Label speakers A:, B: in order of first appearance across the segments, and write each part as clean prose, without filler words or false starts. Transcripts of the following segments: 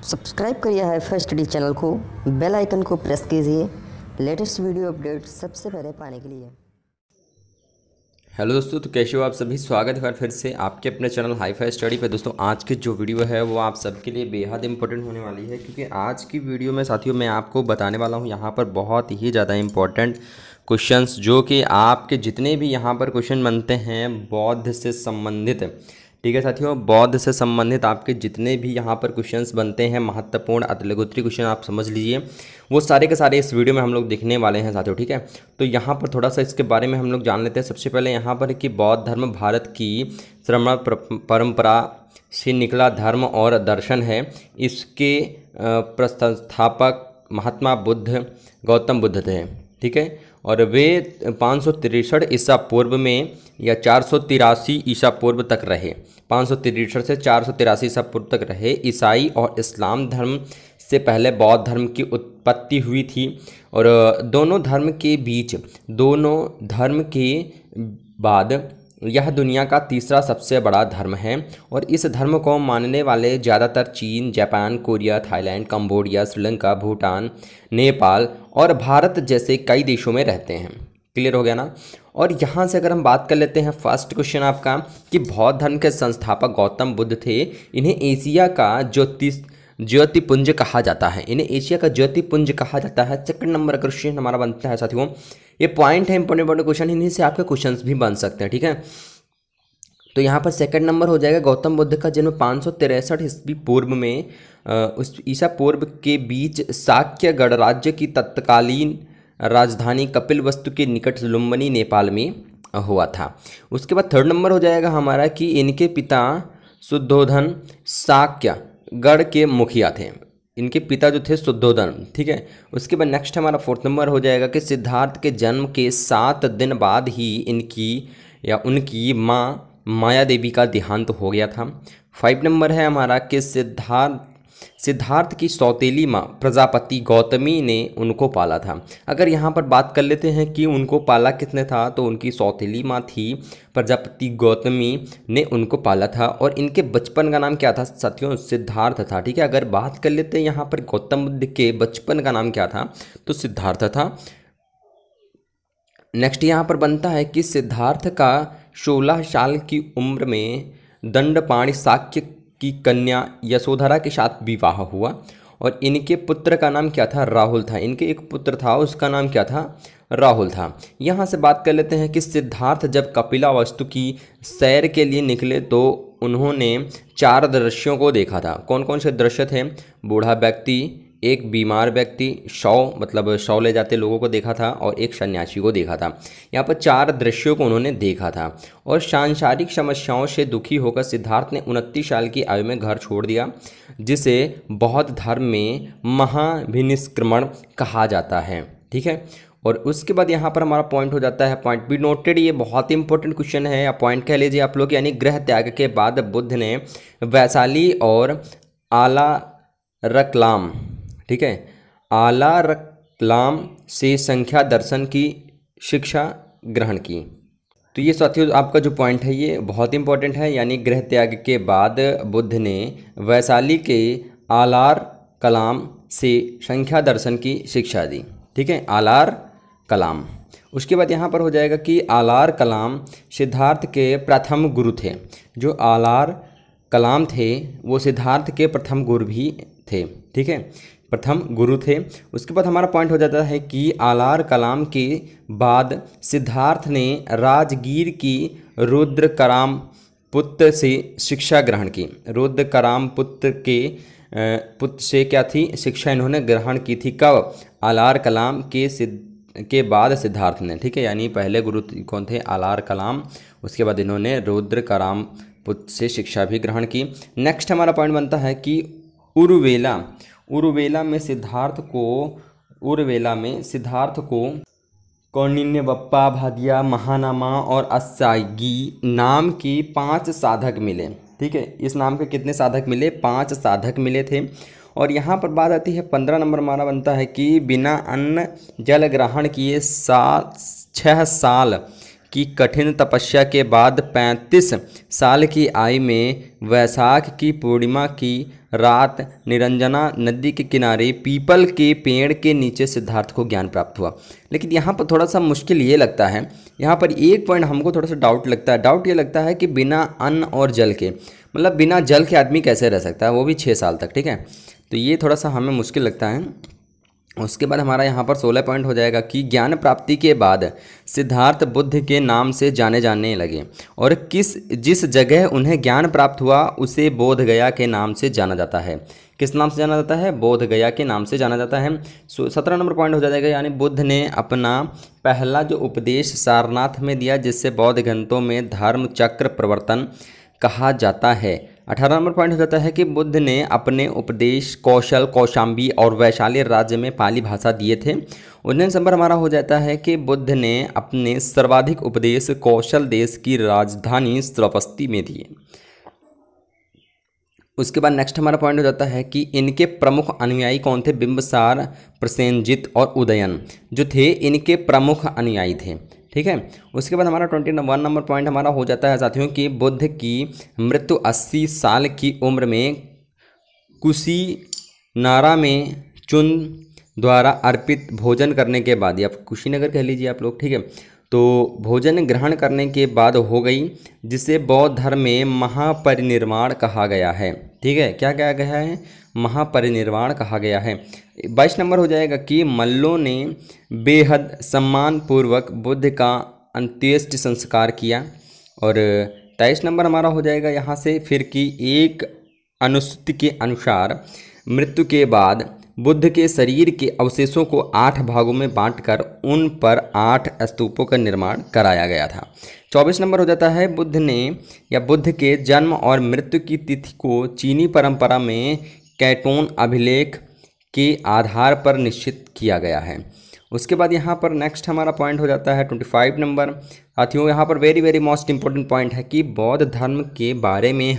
A: Subscribe करिए hi-fi study channel को, bell icon को प्रेस कीजिए लेटेस्ट वीडियो अपडेट सबसे पहले पाने के लिए।
B: हेलो दोस्तों, तो कैसे हो आप सभी। स्वागत है फिर से आपके अपने चैनल हाईफाई स्टडी पे। दोस्तों आज की जो वीडियो है वो आप सबके लिए बेहद इंपॉर्टेंट होने वाली है, क्योंकि आज की वीडियो में साथियों मैं आपको बताने वाला हूँ यहाँ पर बहुत ही ज़्यादा इंपॉर्टेंट क्वेश्चंस, जो कि आपके जितने भी यहाँ पर क्वेश्चन बनते हैं बौद्ध से संबंधित, ठीक है साथियों, बौद्ध से संबंधित आपके जितने भी यहाँ पर क्वेश्चंस बनते हैं, महत्वपूर्ण अतिलघुत्री क्वेश्चन आप समझ लीजिए, वो सारे के सारे इस वीडियो में हम लोग देखने वाले हैं साथियों। ठीक है, तो यहाँ पर थोड़ा सा इसके बारे में हम लोग जान लेते हैं। सबसे पहले यहाँ पर कि बौद्ध धर्म भारत की श्रमण परंपरा से निकला धर्म और दर्शन है। इसके प्रस्थापक महात्मा बुद्ध गौतम बुद्ध थे। ठीक है, और वे 563 ईसा पूर्व में या 483 ईसा पूर्व तक रहे। 563 से 483 ईसा पूर्व तक रहे। ईसाई और इस्लाम धर्म से पहले बौद्ध धर्म की उत्पत्ति हुई थी, और दोनों धर्म के बाद यह दुनिया का तीसरा सबसे बड़ा धर्म है। और इस धर्म को मानने वाले ज़्यादातर चीन, Japan, Korea, Thailand, Cambodia, Sri Lanka, Bhutan, Nepal और भारत जैसे कई देशों में रहते हैं। क्लियर हो गया ना। और यहाँ से अगर हम बात कर लेते हैं फर्स्ट क्वेश्चन आपका कि बौद्ध धर्म के संस्थापक गौतम बुद्ध थे। इन्हें एशिया का ज्योतिपुंज कहा जाता है। इन्हें एशिया का ज्योतिपुंज कहा जाता है। सेकंड नंबर का क्वेश्चन हमारा बनता है साथियों, ये पॉइंट है इंपॉर्टेंट क्वेश्चन, इन्हीं से आपके क्वेश्चंस भी बन सकते हैं। ठीक है, तो यहाँ पर सेकंड नंबर हो जाएगा गौतम बुद्ध का जन्म 563 ईस्वी पूर्व में उस ईसा पूर्व के बीच शाक्य गणराज्य की तत्कालीन राजधानी कपिलवस्तु के निकट लुम्बिनी नेपाल में हुआ था। उसके बाद थर्ड नंबर हो जाएगा हमारा कि इनके पिता शुद्धोधन शाक्य गढ़ के मुखिया थे। इनके पिता जो थे शुद्धोधन। ठीक है, उसके बाद नेक्स्ट हमारा फोर्थ नंबर हो जाएगा कि सिद्धार्थ के जन्म के 7 दिन बाद ही उनकी माँ माया देवी का देहांत हो गया था। 5 नंबर है हमारा कि सिद्धार्थ की सौतेली माँ प्रजापति गौतमी ने उनको पाला था। अगर यहाँ पर बात कर लेते हैं कि उनको पाला किसने था, तो उनकी सौतेली माँ थी प्रजापति गौतमी ने उनको पाला था। और इनके बचपन का नाम क्या था साथियों? सिद्धार्थ था। ठीक है, अगर बात कर लेते हैं यहाँ पर गौतम बुद्ध के बचपन का नाम क्या था, तो सिद्धार्थ था। नेक्स्ट यहाँ पर बनता है कि सिद्धार्थ का 16 साल की उम्र में दंडपाणि शाक्य की कन्या यशोधरा के साथ विवाह हुआ, और इनके पुत्र का नाम क्या था? राहुल था। इनके एक पुत्र था, उसका नाम क्या था? राहुल था। यहाँ से बात कर लेते हैं कि सिद्धार्थ जब कपिलवस्तु की सैर के लिए निकले तो उन्होंने 4 दृश्यों को देखा था। कौन कौन से दृश्य थे? बूढ़ा व्यक्ति, एक बीमार व्यक्ति, शव ले जाते लोगों को देखा था, और एक सन्यासी को देखा था। यहाँ पर 4 दृश्यों को उन्होंने देखा था। और सांसारिक समस्याओं से दुखी होकर सिद्धार्थ ने 29 साल की आयु में घर छोड़ दिया, जिसे बौद्ध धर्म में महाभिनिष्क्रमण कहा जाता है। ठीक है, और उसके बाद यहाँ पर हमारा पॉइंट हो जाता है, पॉइंट बी नोटेड। ये बहुत इंपॉर्टेंट क्वेश्चन है, या पॉइंट कह लीजिए आप लोग, यानी गृह त्याग के बाद बुद्ध ने वैशाली और आला रकलाम, ठीक है, आला रकलाम से संख्या दर्शन की शिक्षा ग्रहण की। तो ये साथियों आपका जो पॉइंट है ये बहुत इंपॉर्टेंट है, यानी गृह त्याग के बाद बुद्ध ने वैशाली के आलार कलाम से संख्या दर्शन की शिक्षा दी। ठीक है, आलार कलाम। उसके बाद यहाँ पर हो जाएगा कि आलार कलाम सिद्धार्थ के प्रथम गुरु थे। जो आलार कलाम थे वो सिद्धार्थ के प्रथम गुरु भी थे। ठीक है, प्रथम गुरु थे। उसके बाद हमारा पॉइंट हो जाता है कि आलार कलाम के बाद सिद्धार्थ ने राजगीर की रुद्रकराम पुत्र से शिक्षा ग्रहण की। रुद्रकराम पुत्र से क्या थी? शिक्षा इन्होंने ग्रहण की थी। कब? आलार कलाम के बाद सिद्धार्थ ने। ठीक है, यानी पहले गुरु कौन थे? आलार कलाम। उसके बाद इन्होंने रुद्रकराम पुत्र से शिक्षा भी ग्रहण की। नेक्स्ट हमारा पॉइंट बनता है कि उरुवेला में सिद्धार्थ को कौंडिन्यवप्पा, भादिया, महानामा और अस्सागी नाम के 5 साधक मिले। ठीक है, इस नाम के कितने साधक मिले? 5 साधक मिले थे। और यहाँ पर बात आती है 15 नंबर हमारा बनता है कि बिना अन्न जल ग्रहण किए 6 साल कि कठिन तपस्या के बाद 35 साल की आयु में वैशाख की पूर्णिमा की रात निरंजना नदी के किनारे पीपल के पेड़ के नीचे सिद्धार्थ को ज्ञान प्राप्त हुआ। लेकिन यहाँ पर थोड़ा सा मुश्किल ये लगता है, यहाँ पर एक पॉइंट हमको थोड़ा सा डाउट लगता है। डाउट ये लगता है कि बिना अन्न और जल के, मतलब बिना जल के आदमी कैसे रह सकता है, वो भी 6 साल तक। ठीक है, तो ये थोड़ा सा हमें मुश्किल लगता है। उसके बाद हमारा यहाँ पर 16 पॉइंट हो जाएगा कि ज्ञान प्राप्ति के बाद सिद्धार्थ बुद्ध के नाम से जाने जाने लगे और जिस जगह उन्हें ज्ञान प्राप्त हुआ उसे बोध गया के नाम से जाना जाता है। किस नाम से जाना जाता है? बोध गया के नाम से जाना जाता है। 17 नंबर पॉइंट हो जाएगा, यानी बुद्ध ने अपना पहला जो उपदेश सारनाथ में दिया, जिससे बौद्ध ग्रंथों में धर्म चक्र प्रवर्तन कहा जाता है। 18 नंबर पॉइंट हो जाता है कि बुद्ध ने अपने उपदेश कौशल, कौशाम्बी और वैशाली राज्य में पाली भाषा दिए थे। 19 नंबर हमारा हो जाता है कि बुद्ध ने अपने सर्वाधिक उपदेश कौशल देश की राजधानी श्रावस्ती में दिए। उसके बाद नेक्स्ट हमारा पॉइंट हो जाता है कि इनके प्रमुख अनुयायी कौन थे? बिंबिसार, प्रसेनजित और उदयन जो थे इनके प्रमुख अनुयायी थे। ठीक है, उसके बाद हमारा 21 नंबर पॉइंट हमारा हो जाता है साथियों कि बुद्ध की मृत्यु 80 साल की उम्र में कुशीनारा में चुन द्वारा अर्पित भोजन करने के बाद, या कुशीनगर कह लीजिए आप लोग। ठीक है, तो भोजन ग्रहण करने के बाद हो गई, जिसे बौद्ध धर्म में महापरिनिर्वाण कहा गया है। ठीक है, क्या कहा गया है? महापरिनिर्वाण कहा गया है। 22 नंबर हो जाएगा कि मल्लों ने बेहद सम्मानपूर्वक बुद्ध का अंत्येष्टि संस्कार किया। और 23 नंबर हमारा हो जाएगा यहाँ से फिर कि एक अनुश्रुति के अनुसार मृत्यु के बाद बुद्ध के शरीर के अवशेषों को 8 भागों में बांटकर उन पर 8 स्तूपों का निर्माण कराया गया था। 24 नंबर हो जाता है बुद्ध ने या बुद्ध के जन्म और मृत्यु की तिथि को चीनी परंपरा में कैटोन अभिलेख के आधार पर निश्चित किया गया है। उसके बाद यहाँ पर नेक्स्ट हमारा पॉइंट हो जाता है 25 नंबर। साथियों यहाँ पर वेरी मोस्ट इंपॉर्टेंट पॉइंट है कि बौद्ध धर्म के बारे में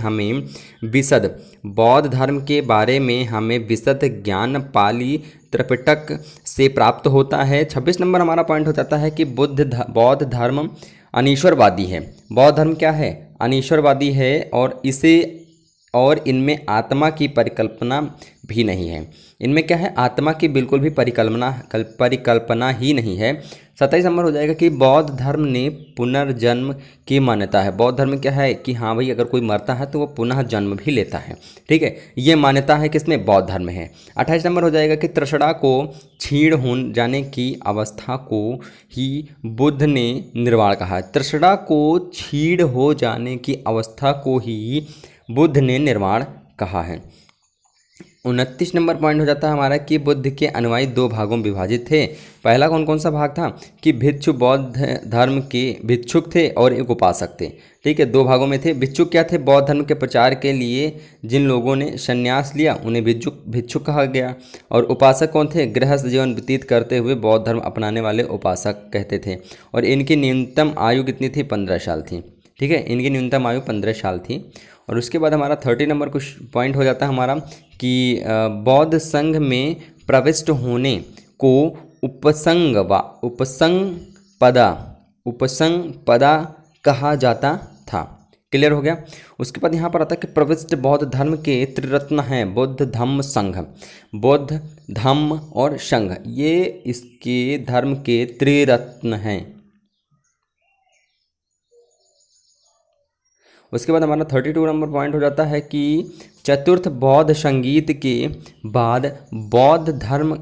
B: हमें विशद ज्ञान पाली त्रिपिटक से प्राप्त होता है। 26 नंबर हमारा पॉइंट हो जाता है कि बौद्ध धर्म अनीश्वरवादी है। बौद्ध धर्म क्या है? अनीश्वरवादी है और इनमें आत्मा की परिकल्पना भी नहीं है। इनमें क्या है? आत्मा की बिल्कुल भी परिकल्पना ही नहीं है। 27 नंबर हो जाएगा कि बौद्ध धर्म ने पुनर्जन्म की मान्यता है। बौद्ध धर्म क्या है कि हाँ भाई, अगर कोई मरता है तो वो पुनः जन्म भी लेता है। ठीक है, ये मान्यता है किसमें? बौद्ध धर्म में है। 28 नंबर हो जाएगा कि तृष्णा को क्षीण हो जाने की अवस्था को ही बुद्ध ने निर्वाण कहा है। तृष्णा को क्षीण हो जाने की अवस्था को ही बुद्ध ने निर्वाण कहा है। 29 नंबर पॉइंट हो जाता है हमारा कि बुद्ध के अनुयायी 2 भागों में विभाजित थे। पहला कौन सा भाग था? कि भिक्षु बौद्ध धर्म के भिक्षुक थे और एक उपासक थे। ठीक है, 2 भागों में थे। भिक्षुक क्या थे? बौद्ध धर्म के प्रचार के लिए जिन लोगों ने संन्यास लिया उन्हें भिक्षुक कहा गया। और उपासक कौन थे? गृहस्थ जीवन व्यतीत करते हुए बौद्ध धर्म अपनाने वाले उपासक कहते थे। और इनकी न्यूनतम आयु कितनी थी? 15 साल थी। ठीक है, इनकी न्यूनतम आयु 15 साल थी। और उसके बाद हमारा 30 नंबर कुछ पॉइंट हो जाता है हमारा कि बौद्ध संघ में प्रविष्ट होने को उपसंपदा कहा जाता था। क्लियर हो गया। उसके बाद यहाँ पर आता है कि प्रविष्ट बौद्ध धर्म के त्रिरत्न हैं बुद्ध, धम्म, संघ। बुद्ध, धम्म और संघ, ये इसके धर्म के त्रिरत्न हैं। उसके बाद हमारा 32 नंबर पॉइंट हो जाता है कि चतुर्थ बौद्ध संगीत के बाद बौद्ध धर्म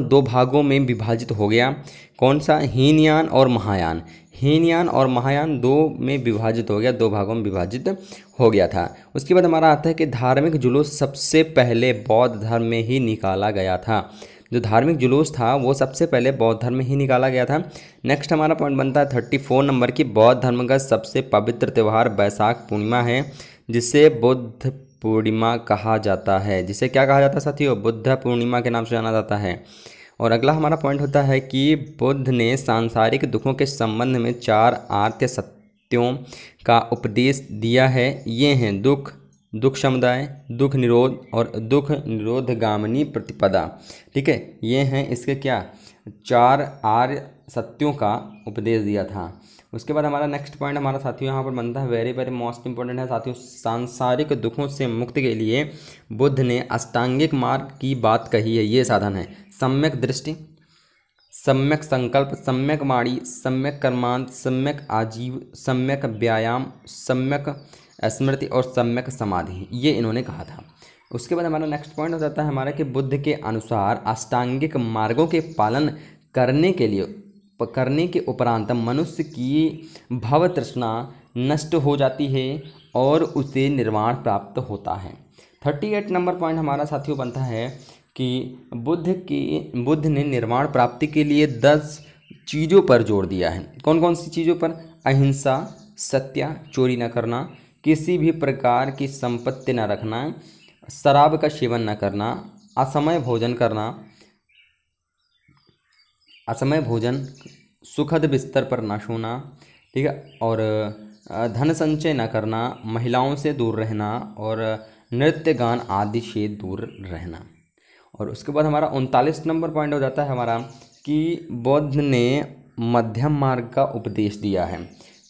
B: 2 भागों में विभाजित हो गया। कौन सा? हीनयान और महायान। हीनयान और महायान 2 में विभाजित हो गया, 2 भागों में विभाजित हो गया था। उसके बाद हमारा आता है कि धार्मिक जुलूस सबसे पहले बौद्ध धर्म में ही निकाला गया था। जो धार्मिक जुलूस था वो सबसे पहले बौद्ध धर्म में ही निकाला गया था। नेक्स्ट हमारा पॉइंट बनता है 34 नंबर की बौद्ध धर्म का सबसे पवित्र त्यौहार बैसाख पूर्णिमा है, जिसे बुद्ध पूर्णिमा कहा जाता है। जिसे क्या कहा जाता है साथियों? बुद्ध पूर्णिमा के नाम से जाना जाता है। और अगला हमारा पॉइंट होता है कि बुद्ध ने सांसारिक दुखों के संबंध में 4 आर्य सत्यों का उपदेश दिया है। ये हैं दुख समुदाय, दुख निरोध और दुख निरोधगामिनी प्रतिपदा। ठीक है, ये हैं इसके क्या? 4 आर्य सत्यों का उपदेश दिया था। उसके बाद हमारा नेक्स्ट पॉइंट हमारा साथियों यहाँ पर बनता है, वेरी वेरी मोस्ट इंपॉर्टेंट है साथियों, सांसारिक दुखों से मुक्ति के लिए बुद्ध ने अष्टांगिक मार्ग की बात कही है। ये साधन है सम्यक दृष्टि, सम्यक संकल्प, सम्यक वाणी, सम्यक कर्मांत, सम्यक आजीव, सम्यक व्यायाम, सम्यक स्मृति और सम्यक समाधि, ये इन्होंने कहा था। उसके बाद हमारा नेक्स्ट पॉइंट हो जाता है हमारा कि बुद्ध के अनुसार अष्टांगिक मार्गों के पालन करने के उपरांत मनुष्य की भव तृष्णा नष्ट हो जाती है और उसे निर्वाण प्राप्त होता है। 38 नंबर पॉइंट हमारा साथियों बनता है कि बुद्ध ने निर्वाण प्राप्ति के लिए 10 चीज़ों पर जोर दिया है। कौन कौन सी चीज़ों पर? अहिंसा, सत्य, चोरी न करना, किसी भी प्रकार की संपत्ति न रखना, शराब का सेवन न करना, असमय भोजन, सुखद बिस्तर पर न सोना, ठीक है, और धन संचय न करना, महिलाओं से दूर रहना और नृत्य गान आदि से दूर रहना। और उसके बाद हमारा 39 नंबर पॉइंट हो जाता है हमारा कि बुद्ध ने मध्यम मार्ग का उपदेश दिया है।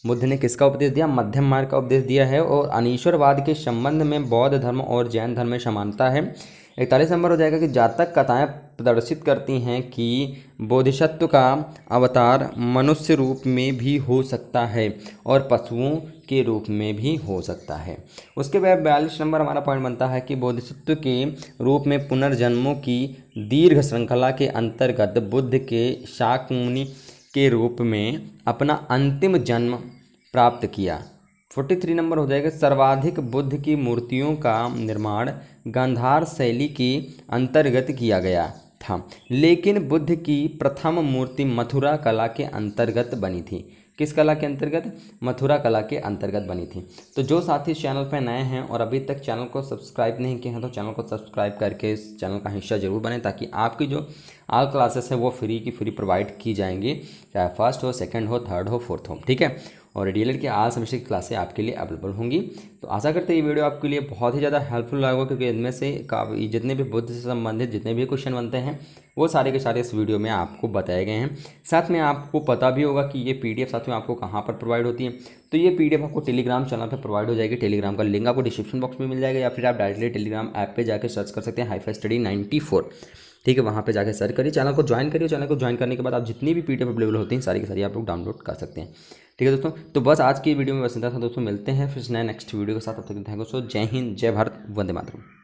B: बुद्ध ने किसका उपदेश दिया? मध्यम मार्ग का उपदेश दिया है। और अनीश्वरवाद के संबंध में बौद्ध धर्म और जैन धर्म में समानता है। 41 नंबर हो जाएगा कि जातक कथाएं प्रदर्शित करती हैं कि बोधिसत्व का अवतार मनुष्य रूप में भी हो सकता है और पशुओं के रूप में भी हो सकता है। उसके बाद 42 नंबर हमारा पॉइंट बनता है कि बोधिसत्व के रूप में पुनर्जन्मों की दीर्घ श्रृंखला के अंतर्गत बुद्ध के शाक्य मुनि के रूप में अपना अंतिम जन्म प्राप्त किया। 43 नंबर हो जाएगा सर्वाधिक बुद्ध की मूर्तियों का निर्माण गांधार शैली के अंतर्गत किया गया था, लेकिन बुद्ध की प्रथम मूर्ति मथुरा कला के अंतर्गत बनी थी। किस कला के अंतर्गत? मथुरा कला के अंतर्गत बनी थी। तो जो साथी इस चैनल पर नए हैं और अभी तक चैनल को सब्सक्राइब नहीं किए हैं तो चैनल को सब्सक्राइब करके इस चैनल का हिस्सा जरूर बने, ताकि आपकी जो ऑल क्लासेस है वो फ्री की फ्री प्रोवाइड की जाएंगी, चाहे फर्स्ट हो, सेकंड हो, थर्ड हो, फोर्थ हो, ठीक है। और डीएलएड की ऑल सेमेस्टर की क्लासें आपके लिए अवेलेबल होंगी। तो आशा करते हैं ये वीडियो आपके लिए बहुत ही ज़्यादा हेल्पफुल लगा, क्योंकि इनमें से काफ़ी जितने भी बुद्ध से संबंधित जितने भी क्वेश्चन बनते हैं वो सारे के सारे इस वीडियो में आपको बताए गए हैं। साथ में आपको पता भी होगा कि ये पीडीएफ साथियों आपको कहाँ पर प्रोवाइड होती है। तो ये पीडीएफ आपको टेलीग्राम चैनल पर प्रोवाइड हो जाएगी। टेलीग्राम का लिंक आपको डिस्क्रिप्शन बॉक्स में मिल जाएगा, या फिर आप डायरेक्टली टेलीग्राम ऐप पर जाकर सर्च कर सकते हैं हाईफाई स्टडी 94, ठीक है। वहाँ पे जाकर सर्च करिए, चैनल को ज्वाइन करिए। चैनल को ज्वाइन करने के बाद आप जितनी भी पीडीएफ अवेलेबल होती हैं सारी की सारी आप लोग डाउनलोड कर सकते हैं, ठीक है दोस्तों। तो बस आज की वीडियो में बस इतना था दोस्तों, मिलते हैं फिर नए नेक्स्ट वीडियो के साथ। तब तक थैंक यू सो, जय हिंद, जय भारत, वंदे मातरम।